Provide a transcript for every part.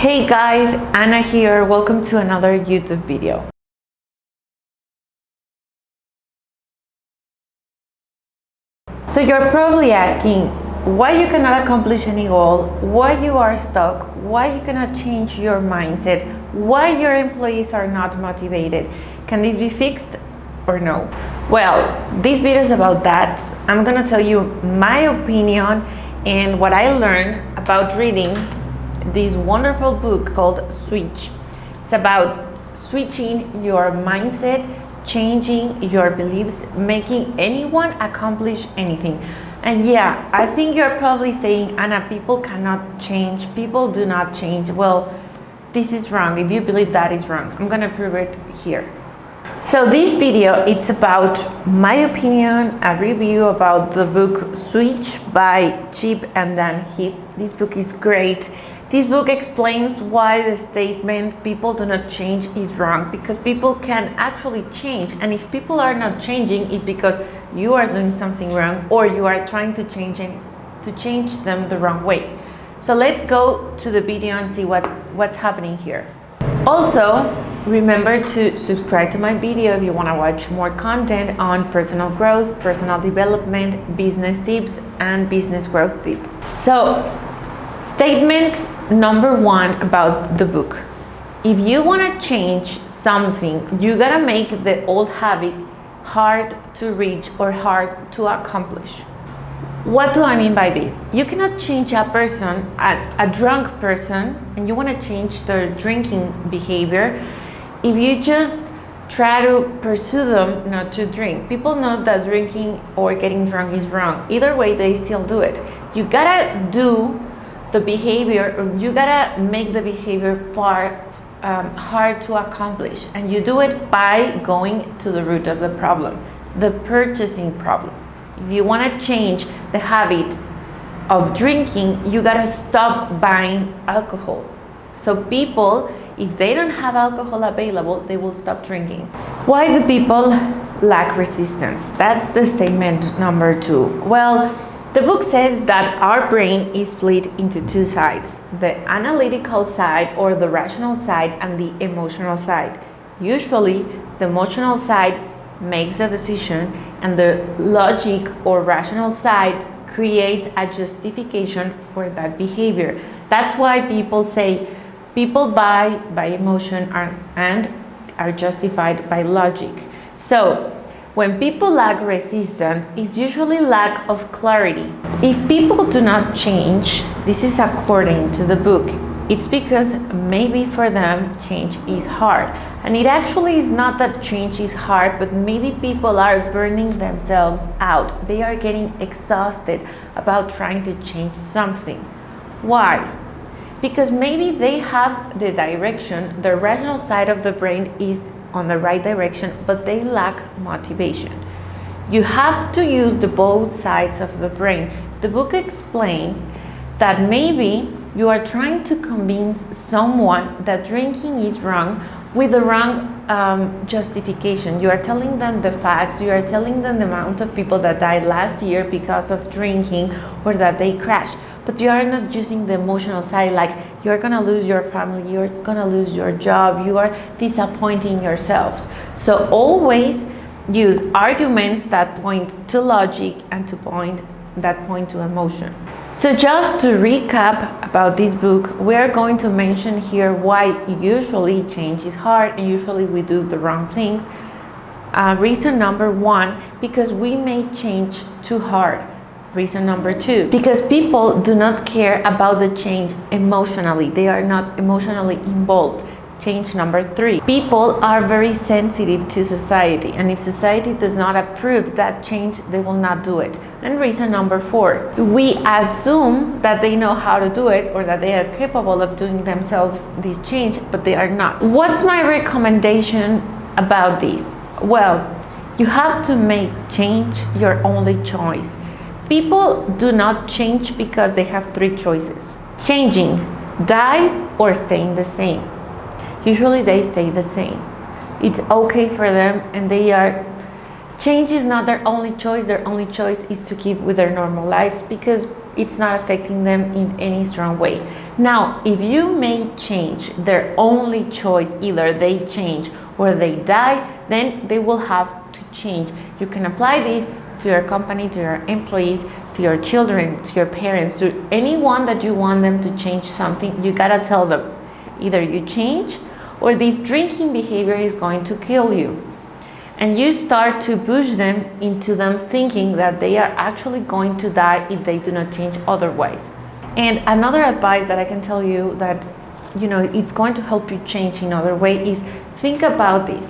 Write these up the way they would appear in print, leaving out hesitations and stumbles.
Hey guys, Anna here. Welcome to another YouTube video. So you're probably asking why you cannot accomplish any goal, why you are stuck, why you cannot change your mindset, why your employees are not motivated. Can this be fixed or no? Well, this video is about that. I'm gonna tell you my opinion and what I learned about reading this wonderful book called Switch. It's about switching your mindset, changing your beliefs, making anyone accomplish anything. And yeah, I think you're probably saying, Anna, people cannot change, people do not change. Well, this is wrong. If you believe that is wrong, I'm gonna prove it here. So this video, it's about my opinion, a review about the book Switch by Chip and Dan Heath. This book is great. This book explains why the statement people do not change is wrong, because people can actually change, and if people are not changing, it's because you are doing something wrong or you are trying to change them the wrong way. So let's go to the video and see what's happening here. Also, remember to subscribe to my video if you want to watch more content on personal growth, personal development, business tips, and business growth tips. So, statement number one about the book. If you want to change something, you gotta make the old habit hard to reach or hard to accomplish. What do I mean by this? You cannot change a person, a drunk person, and you want to change their drinking behavior if you just try to pursue them not to drink. People know that drinking or getting drunk is wrong. Either way, they still do it. You gotta do the behavior, or you gotta make the behavior hard to accomplish, and you do it by going to the root of the problem, the purchasing problem. If you want to change the habit of drinking, you gotta stop buying alcohol. So people, if they don't have alcohol available, they will stop drinking. Why do people lack resistance? That's the statement number two. Well, the book says that our brain is split into two sides, the analytical side or the rational side and the emotional side. Usually, the emotional side makes a decision and the logic or rational side creates a justification for that behavior. That's why people say people buy by emotion and are justified by logic. So, when people lack resistance, it's usually lack of clarity. If people do not change, this is according to the book, it's because maybe for them change is hard. And it actually is not that change is hard, but maybe people are burning themselves out. They are getting exhausted about trying to change something. Why? Because maybe they have the direction, the rational side of the brain is on the right direction, but they lack motivation. You have to use the both sides of the brain. The book explains that maybe you are trying to convince someone that drinking is wrong with the wrong justification. You are telling them the facts, you are telling them the amount of people that died last year because of drinking or that they crashed. But you are not using the emotional side, like you're gonna lose your family, you're gonna lose your job, you are disappointing yourselves. So always use arguments that point to logic and that point to emotion. So just to recap about this book, we are going to mention here why usually change is hard and usually we do the wrong things. Reason number one, because we make change too hard. Reason number two, because people do not care about the change emotionally. They are not emotionally involved. Change number three, people are very sensitive to society, and if society does not approve that change, they will not do it. And reason number four, we assume that they know how to do it or that they are capable of doing themselves this change, but they are not. What's my recommendation about this? Well, you have to make change your only choice. People do not change because they have three choices: changing, die, or staying the same. Usually they stay the same. It's okay for them, and change is not their only choice. Their only choice is to keep with their normal lives because it's not affecting them in any strong way. Now, if you make change their only choice, either they change or they die, then they will have to change. You can apply this to your company, to your employees, to your children, to your parents, to anyone that you want them to change something. You gotta tell them, either you change or this drinking behavior is going to kill you. And you start to push them into them thinking that they are actually going to die if they do not change otherwise. And another advice that I can tell you that, it's going to help you change in other way is think about this.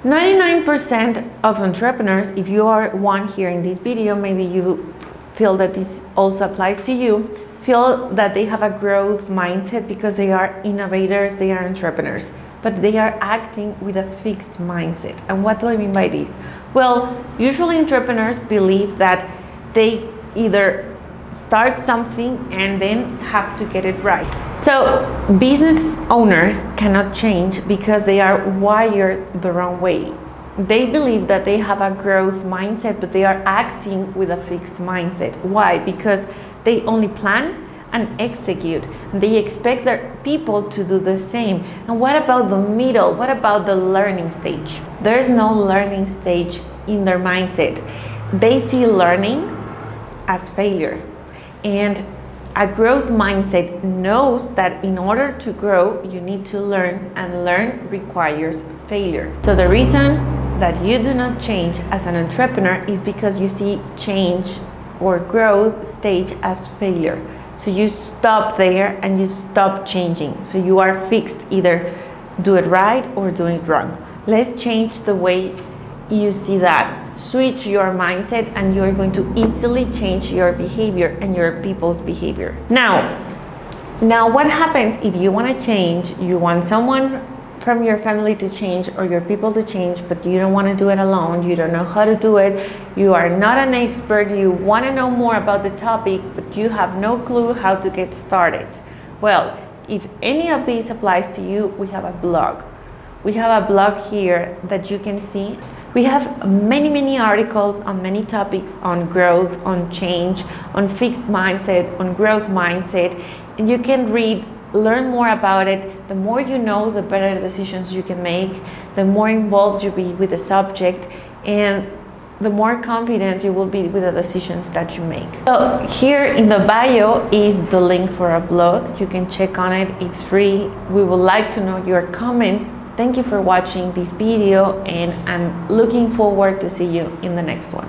99% of entrepreneurs, if you are one here in this video, maybe you feel that this also applies to you, feel that they have a growth mindset because they are innovators, they are entrepreneurs, but they are acting with a fixed mindset. And what do I mean by this? Well, usually entrepreneurs believe that they either start something and then have to get it right. So business owners cannot change because they are wired the wrong way. They believe that they have a growth mindset, but they are acting with a fixed mindset. Why? Because they only plan and execute. They expect their people to do the same. And what about the middle? What about the learning stage? There's no learning stage in their mindset. They see learning as failure. And a growth mindset knows that in order to grow, you need to learn, and learn requires failure. So the reason that you do not change as an entrepreneur is because you see change or growth stage as failure. So you stop there and you stop changing. So you are fixed, either do it right or do it wrong. Let's change the way you see that. Switch your mindset and you're going to easily change your behavior and your people's behavior. Now what happens if you want to change, you want someone from your family to change or your people to change, but you don't want to do it alone, you don't know how to do it, you are not an expert, you want to know more about the topic, but you have no clue how to get started? Well, if any of these applies to you, we have a blog. We have a blog here that you can see. We have many articles on many topics on growth, on change, on fixed mindset, on growth mindset, and you can read, learn more about it. The more you know, the better decisions you can make, the more involved you be with the subject, and the more confident you will be with the decisions that you make. So here in the bio is the link for a blog. You can check on it, it's free. We would like to know your comments. Thank you for watching this video, and I'm looking forward to see you in the next one.